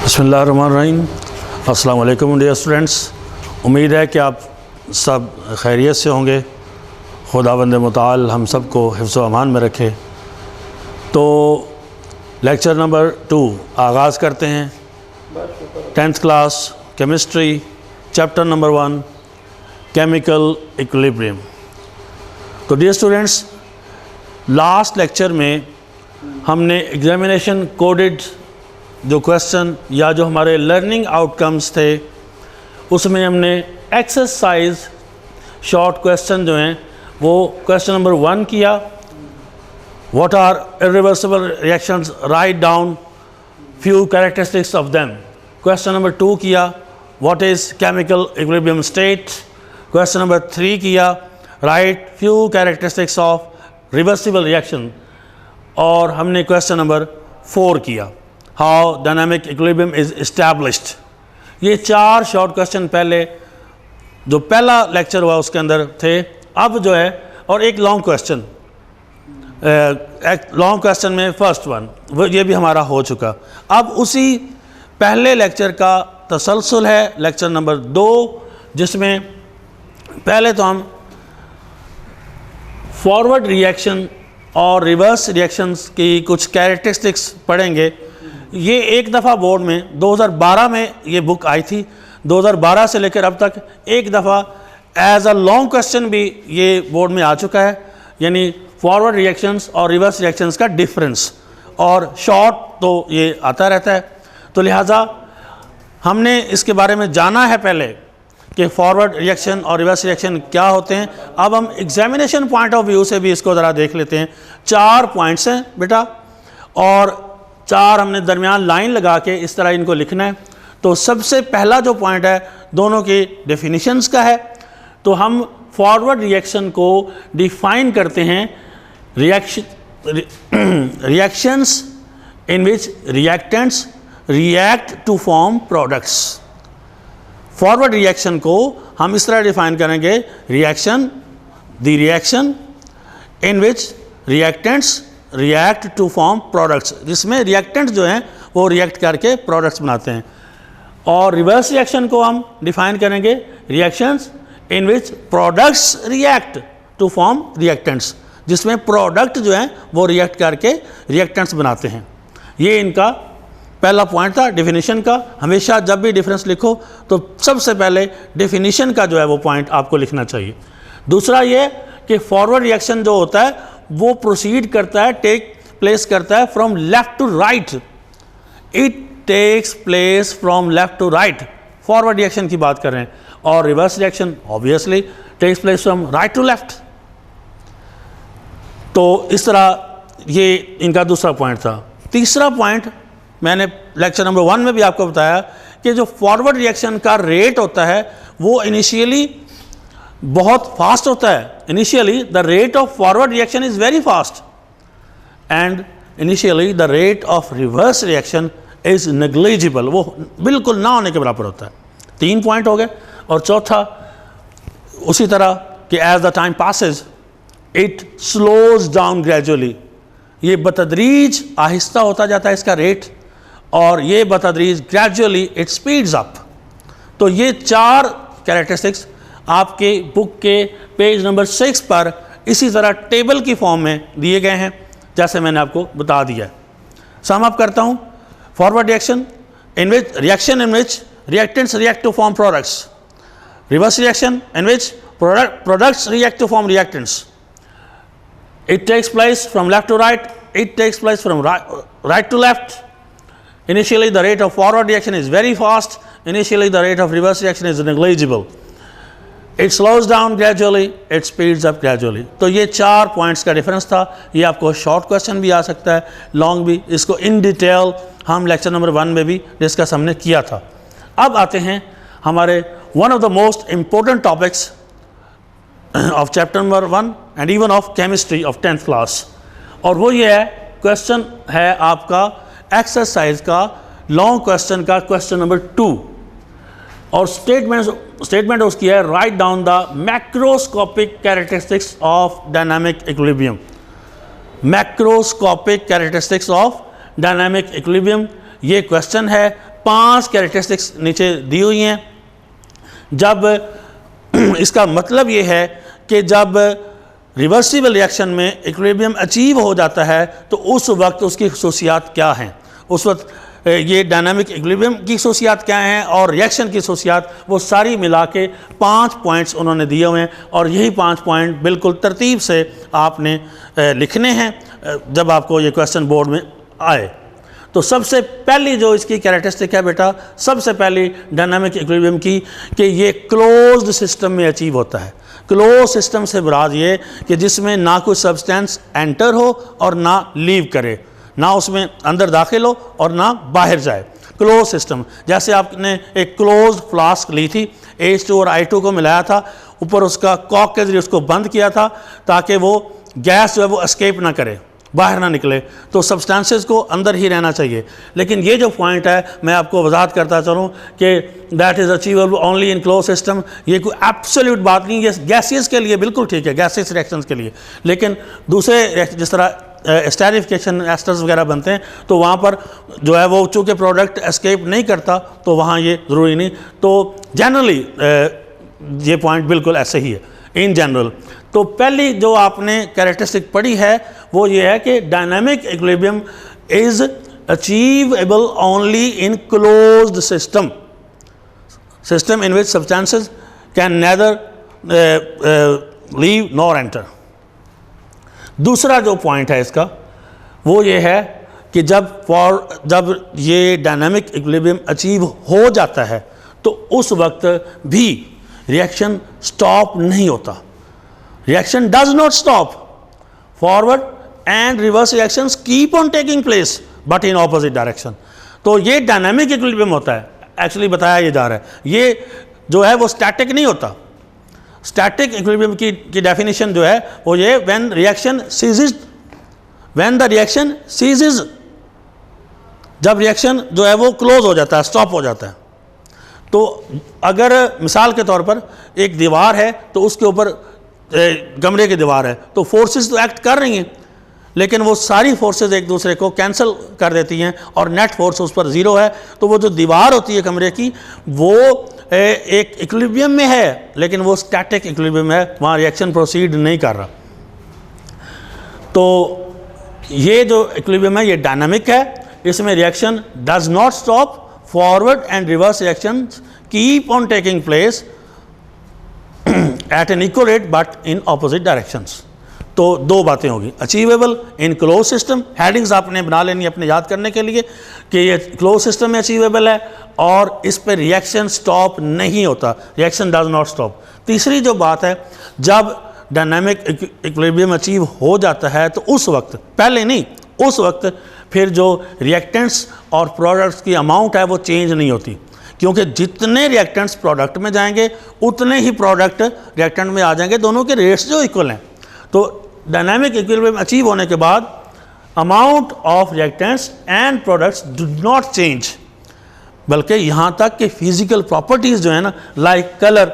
बिस्मिल्लाहिर्रहमानिर्रहीम। अस्सलाम वालेकुम डियर स्टूडेंट्स। उम्मीद है कि आप सब खैरियत से होंगे। खुदावंद मुताल हम सब को हिफ्ज़ व अमान में रखे। तो लेक्चर नंबर 2 आगाज़ करते हैं। 10th class chemistry chapter number 1 chemical equilibrium. तो डियर स्टूडेंट्स, लास्ट लेक्चर में हमने एग्जामिनेशन कोडेड जो क्वेश्चन या जो हमारे लर्निंग आउटकम्स थे उसमें हमने एक्सरसाइज शॉर्ट क्वेश्चन जो हैं वो क्वेश्चन नंबर 1 किया, what are irreversible reactions, write down few characteristics of them. Question number 2 किया, what is chemical equilibrium state. Question number 3 किया, write few characteristics of reversible reaction. और हमने क्वेश्चन नंबर 4 किया, how dynamic equilibrium is established. ये 4 short question पहले जो पहला lecture हुआ उसके अंदर थे। अब जो है और एक लॉन्ग क्वेश्चन, लॉन्ग क्वेश्चन में फर्स्ट वन वो ये भी हमारा हो चुका। अब उसी पहले लेक्चर का तसलसल है लेक्चर नंबर 2, जिसमें पहले तो हम फॉरवर्ड रिएक्शन और रिवर्स रिएक्शंस की कुछ कैरेक्टरिस्टिक्स पढ़ेंगे। ये एक दफ़ा बोर्ड में 2012 में ये बुक आई थी। 2012 से लेकर अब तक एक दफ़ा एज अ लॉन्ग क्वेश्चन भी ये बोर्ड में आ चुका है, यानी फॉरवर्ड रिएक्शंस और रिवर्स रिएक्शंस का डिफरेंस, और शॉर्ट तो ये आता रहता है। तो लिहाजा हमने इसके बारे में जाना है पहले कि फॉरवर्ड रिएक्शन और रिवर्स रिएक्शन क्या होते हैं। अब हम एग्जामिनेशन पॉइंट ऑफ व्यू से भी इसको ज़रा देख लेते हैं। 4 पॉइंट्स हैं बेटा, और 4 हमने दरमियान लाइन लगा के इस तरह इनको लिखना है। तो सबसे पहला जो पॉइंट है दोनों की डेफिनेशंस का है। तो हम फॉरवर्ड रिएक्शन को डिफाइन करते हैं, reactions in which reactants react to form products. Forward reaction को हम इस तरह डिफाइन करेंगे, reaction in which reactants react to form products, जिसमें रिएक्टेंट्स जो हैं वो रिएक्ट करके प्रोडक्ट्स बनाते हैं। और रिवर्स रिएक्शन को हम डिफाइन करेंगे, reactions in which products react to form reactants, जिसमें प्रोडक्ट जो हैं वो रिएक्ट करके रिएक्टेंट्स बनाते हैं। ये इनका पहला पॉइंट था डेफिनेशन का। हमेशा जब भी डिफरेंस लिखो तो सबसे पहले डेफिनेशन का जो है वो पॉइंट आपको लिखना चाहिए। दूसरा ये कि फॉरवर्ड रिएक्शन जो होता है वो प्रोसीड करता है, टेक प्लेस करता है from left to right. It takes place from left to right, forward reaction की बात कर रहे हैं। और reverse reaction obviously takes place from right to left. तो इस तरह ये इनका दूसरा पॉइंट था। तीसरा पॉइंट मैंने लेक्चर नंबर 1 में भी आपको बताया कि जो फॉरवर्ड रिएक्शन का रेट होता है वो इनिशियली बहुत फास्ट होता है। Initially the rate of forward reaction is very fast and initially the rate of reverse reaction is negligible, वो बिल्कुल ना होने के बराबर होता है। 3 पॉइंट हो गए। और चौथा उसी तरह कि as the time passes it slows down gradually, ये बतदरीज आहिस्ता होता जाता है इसका रेट, और ये बतदरीज ग्रेजुअली इट स्पीड्स अप। तो ये 4 कैरेक्टरिस्टिक्स आपके बुक के पेज नंबर 6 पर इसी तरह टेबल की फॉर्म में दिए गए हैं, जैसे मैंने आपको बता दिया है। सम अप करता हूँ। Forward reaction in which reactants react to form products. Reverse reaction in which products react to form reactants. It takes place from left to right. It takes place from right to left. Initially, the rate of forward reaction is very fast. Initially, the rate of reverse reaction is negligible. It slows down gradually. It speeds up gradually. तो ये 4 points का difference था। ये आपको short question भी आ सकता है, long भी। इसको इन डिटेल हम लेक्चर नंबर 1 में भी डिस्कस हमने किया था। अब आते हैं हमारे one of the most important topics of chapter number 1 and even of chemistry of 10th class, और वो ये है, क्वेश्चन है आपका एक्सरसाइज का लॉन्ग क्वेश्चन का क्वेश्चन नंबर 2, और स्टेटमेंट उसकी है, write down the macroscopic characteristics of dynamic equilibrium. Macroscopic characteristics of dynamic equilibrium, ये क्वेश्चन है। 5 कैरेक्टरिस्टिक्स नीचे दी हुई हैं। जब इसका मतलब ये है कि जब रिवर्सिबल रिएक्शन में इक्विलिब्रियम अचीव हो जाता है तो उस वक्त उसकी खसूसियात क्या हैं, उस वक्त ये डायनामिक इक्विलिब्रियम की खसूसियात क्या हैं और रिएक्शन की खसूसियात, वो सारी मिला के 5 पॉइंट्स उन्होंने दिए हुए हैं। और यही 5 पॉइंट बिल्कुल तरतीब से आपने लिखने हैं जब आपको ये क्वेश्चन बोर्ड में आए। तो सबसे पहली जो इसकी कैरेक्टरिस्टिक है बेटा, सबसे पहली डायनामिक इक्विलिब्रियम की, कि ये क्लोज्ड सिस्टम में अचीव होता है। क्लोज सिस्टम से मुराद ये कि जिसमें ना कोई सब्सटेंस एंटर हो और ना लीव करे, ना उसमें अंदर दाखिल हो और ना बाहर जाए। क्लोज सिस्टम, जैसे आपने एक क्लोज फ्लास्क ली थी, H2 और I2 को मिलाया था, ऊपर उसका कॉक के जरिए उसको बंद किया था ताकि वो गैस जो है वो एस्केप ना करे, बाहर ना निकले, तो सब्सटेंसेस को अंदर ही रहना चाहिए। लेकिन ये जो पॉइंट है मैं आपको वजाहत करता चलूँ कि that is achievable only in close system, ये कोई एब्सोल्यूट बात नहीं है। गैसेस के लिए बिल्कुल ठीक है, गैसेस रिएक्शंस के लिए, लेकिन दूसरे जिस तरह एस्टेरिफिकेशन एस्टर्स वगैरह बनते हैं तो वहाँ पर जो है वो चूँकि प्रोडक्ट एस्केप नहीं करता तो वहाँ ये ज़रूरी नहीं। तो जनरली ये पॉइंट बिल्कुल ऐसे ही है इन जनरल। तो पहली जो आपने कैरेक्टरिस्टिक पढ़ी है वो ये है कि dynamic equilibrium is achievable only in closed system, system in which substances can nether leave nor enter. दूसरा जो पॉइंट है इसका वो ये है कि जब ये डायनामिक इक्विलिब्रियम अचीव हो जाता है तो उस वक्त भी रिएक्शन स्टॉप नहीं होता। Reaction does not stop, forward and reverse reactions keep on taking place but in opposite direction. तो ये डायनामिक इक्विलिब्रियम होता है, एक्चुअली बताया ये जा रहा है, ये जो है वो स्टैटिक नहीं होता। स्टैटिक इक्विलिब्रियम की डेफिनेशन जो है वो ये when reaction ceases, when the reaction ceases, जब रिएक्शन जो है वो क्लोज हो जाता है, स्टॉप हो जाता है। तो अगर मिसाल के तौर पर एक दीवार है तो उसके ऊपर कमरे की दीवार है तो फोर्सेस तो एक्ट कर रही हैं, लेकिन वो सारी फोर्सेस एक दूसरे को कैंसिल कर देती हैं और नेट फोर्स उस पर ज़ीरो है। तो वो जो दीवार होती है कमरे की वो एक इक्विलिब्रियम में है, लेकिन वो स्टैटिक इक्विलिब्रियम है, वहाँ रिएक्शन प्रोसीड नहीं कर रहा। तो ये जो इक्विलिब्रियम है ये डायनामिक है, इसमें reaction does not stop, forward and reverse reaction keep on taking place at an equal rate but in opposite directions. तो दो बातें होगी, achievable in close system, headings आपने बना लेनी अपने याद करने के लिए कि ये क्लोज सिस्टम में अचीवेबल है और इस पर रिएक्शन स्टॉप नहीं होता, रिएक्शन डज नॉट स्टॉप। तीसरी जो बात है, जब डायनामिक इक्विलिब्रियम अचीव हो जाता है तो उस वक्त, पहले नहीं, उस वक्त फिर जो रिएक्टेंट्स और प्रोडक्ट्स की अमाउंट है वो चेंज नहीं होती, क्योंकि जितने रिएक्टेंट्स प्रोडक्ट में जाएंगे उतने ही प्रोडक्ट रिएक्टेंट में आ जाएंगे, दोनों के रेट्स जो इक्वल हैं। तो डायनामिक इक्विलिब्रियम अचीव होने के बाद amount of reactants and products do not change, बल्कि यहाँ तक कि फिजिकल प्रॉपर्टीज़ जो है ना, लाइक कलर,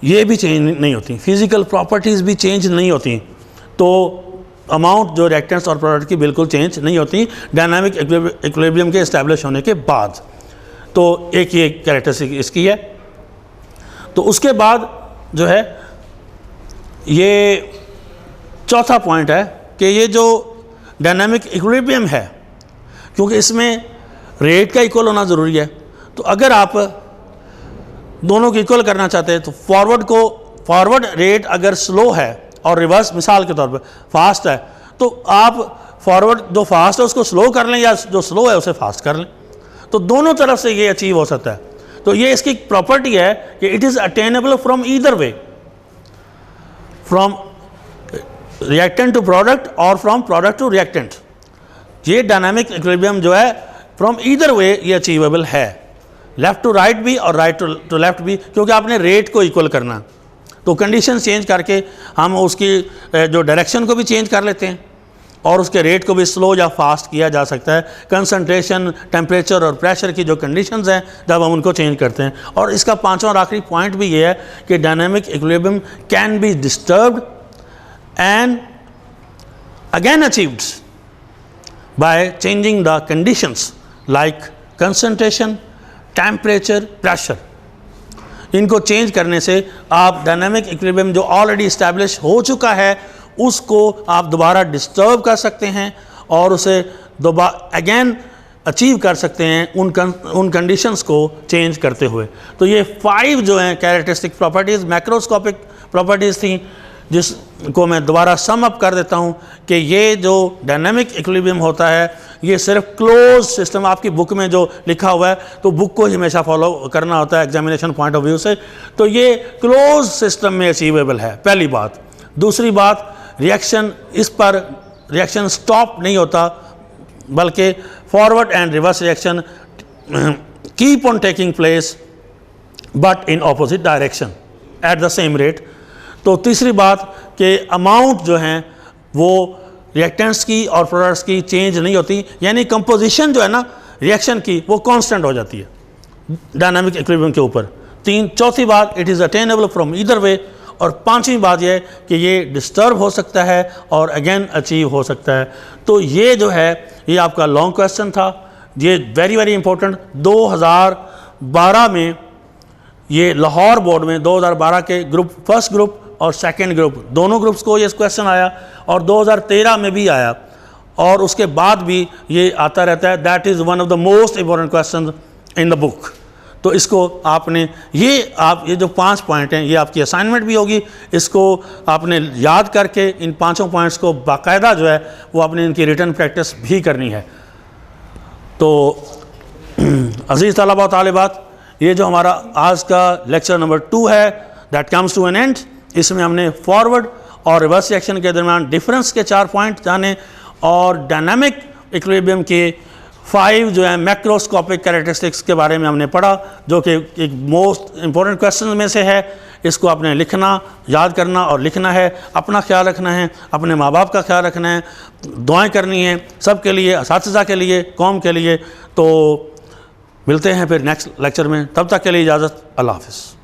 ये भी चेंज नहीं होती, फिजिकल प्रॉपर्टीज़ भी चेंज नहीं होती। तो अमाउंट जो रिएक्टेंट्स और प्रोडक्ट की बिल्कुल चेंज नहीं होती डायनामिक इक्विलिब्रियम के इस्टेब्लिश होने के बाद। तो एक ये कैरेक्टरिस्टिक इसकी है। तो उसके बाद जो है ये चौथा पॉइंट है कि ये जो डायनामिक इक्विलिब्रियम है, क्योंकि इसमें रेट का इक्वल होना ज़रूरी है, तो अगर आप दोनों को इक्वल करना चाहते हैं तो फॉरवर्ड रेट अगर स्लो है और रिवर्स मिसाल के तौर पर फास्ट है, तो आप फॉरवर्ड जो फास्ट है उसको स्लो कर लें या जो स्लो है उसे फास्ट कर लें। तो दोनों तरफ से ये अचीव हो सकता है। तो ये इसकी प्रॉपर्टी है कि it is attainable from either way, from reactant to product और फ्रॉम प्रोडक्ट टू रिएक्टेंट। ये डायनामिक इक्विलिब्रियम जो है फ्रॉम ईदर वे ये अचीवेबल है, लेफ्ट टू राइट भी और राइट टू लेफ्ट भी, क्योंकि आपने रेट को इक्वल करना। तो कंडीशन चेंज करके हम उसकी जो डायरेक्शन को भी चेंज कर लेते हैं और उसके रेट को भी स्लो या फास्ट किया जा सकता है। कंसंट्रेशन, टेम्परेचर और प्रेशर की जो कंडीशंस हैं जब हम उनको चेंज करते हैं। और इसका पांचवा और आखिरी पॉइंट भी ये है कि dynamic equilibrium can be disturbed and again achieved by changing the conditions like concentration, temperature, pressure, इनको चेंज करने से आप डायनामिक इक्विलिब्रियम जो ऑलरेडी इस्टेब्लिश हो चुका है उसको आप दोबारा डिस्टर्ब कर सकते हैं और उसे दोबारा अगेन अचीव कर सकते हैं उन कंडीशंस को चेंज करते हुए। तो ये 5 जो हैं कैरेक्टरिस्टिक प्रॉपर्टीज़, मैक्रोस्कोपिक प्रॉपर्टीज़ थी, जिसको मैं दोबारा सम अप कर देता हूँ कि ये जो डायनामिक इक्विलिब्रियम होता है ये सिर्फ क्लोज सिस्टम, आपकी बुक में जो लिखा हुआ है तो बुक को ही हमेशा फॉलो करना होता है एग्जामिनेशन पॉइंट ऑफ व्यू से, तो ये क्लोज सिस्टम में अचीवेबल है, पहली बात। दूसरी बात, रिएक्शन, इस पर रिएक्शन स्टॉप नहीं होता बल्कि forward and reverse reaction keep on taking place but in opposite direction at the same rate. तो तीसरी बात कि अमाउंट जो हैं वो रिएक्टेंट्स की और प्रोडक्ट्स की चेंज नहीं होती, यानी कंपोजिशन जो है ना रिएक्शन की वो कांस्टेंट हो जाती है डायनामिक इक्विलिब्रियम के ऊपर। चौथी बात, it is attainable from either वे। और पांचवी बात यह कि ये डिस्टर्ब हो सकता है और अगेन अचीव हो सकता है। तो ये जो है ये आपका लॉन्ग क्वेश्चन था, ये वेरी वेरी इंपॉर्टेंट। 2012 में ये लाहौर बोर्ड में 2012 के ग्रुप, फर्स्ट ग्रुप और सेकंड ग्रुप, दोनों ग्रुप्स को ये क्वेश्चन आया और 2013 में भी आया और उसके बाद भी ये आता रहता है। That is one of the most important question in the book. तो इसको आपने ये जो 5 पॉइंट हैं ये आपकी असाइनमेंट भी होगी, इसको आपने याद करके इन 5 पॉइंट्स को बाकायदा जो है वो आपने इनकी रिटन प्रैक्टिस भी करनी है। तो अजीज़ तलबा व तालिबात, ये जो हमारा आज का लेक्चर नंबर 2 है that comes to an end. इसमें हमने फॉरवर्ड और रिवर्स रिएक्शन के दरमियान डिफरेंस के 4 पॉइंट जाने और डायनामिक इक्विलिब्रियम के 5 जो है मैक्रोस्कोपिक कैरेक्टरिस्टिक्स के बारे में हमने पढ़ा, जो कि एक मोस्ट इंपॉर्टेंट क्वेश्चन में से है। इसको आपने लिखना, याद करना और लिखना है, अपना ख्याल रखना है, अपने माँ बाप का ख्याल रखना है, दुआएं करनी है सबके लिए, असातिज़ा के लिए, कौम के लिए। तो मिलते हैं फिर नेक्स्ट लेक्चर में, तब तक के लिए इजाज़त, अल्लाह हाफ़िज़।